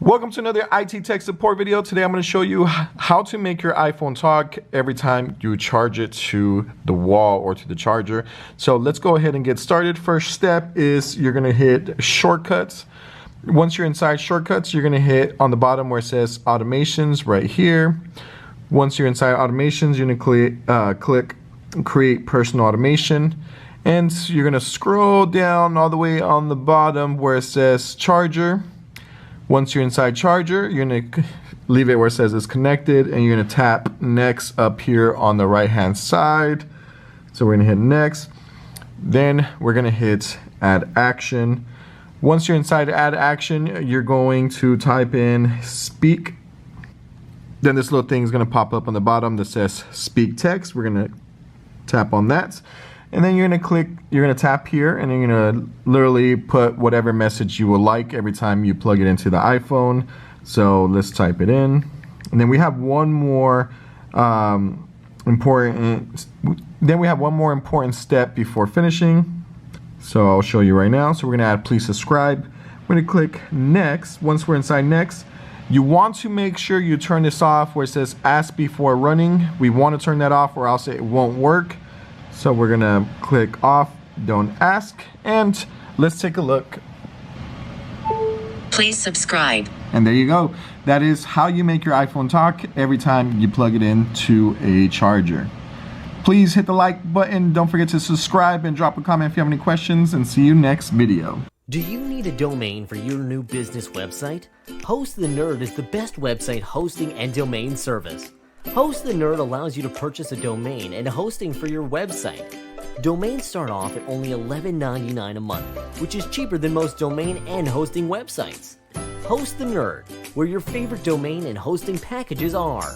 Welcome to another IT tech support video. Today I'm going to show you how to make your iPhone talk every time you charge it to the wall or to the charger. So let's go ahead and get started. First step is you're going to hit shortcuts. Once you're inside shortcuts, you're going to hit on the bottom where it says automations right here. Once you're inside automations, you're going to click create personal automation. And you're going to scroll down all the way on the bottom where it says charger. Once you're inside charger, you're going to leave it where it says it's connected, and you're going to tap next up here on the right hand side. So we're going to hit next. Then we're going to hit add action. Once you're inside add action, you're going to type in speak. Then this little thing is going to pop up on the bottom that says speak text. We're going to tap on that. And then you're going to tap here, and you're going to literally put whatever message you would like every time you plug it into the iPhone. So let's type it in. And then we have one more important step before finishing. So I'll show you right now. So we're going to add please subscribe. We're going to click next. Once we're inside next, you want to make sure you turn this off where it says ask before running. We want to turn that off or else it won't work. So we're gonna click off, don't ask, and let's take a look. Please subscribe. And there you go. That is how you make your iPhone talk every time you plug it into a charger. Please hit the like button. Don't forget to subscribe and drop a comment if you have any questions, and see you next video. Do you need a domain for your new business website? Host the Nerd is the best website hosting and domain service. Host the Nerd allows you to purchase a domain and hosting for your website. Domains start off at only $11.99 a month, which is cheaper than most domain and hosting websites. Host the Nerd, where your favorite domain and hosting packages are.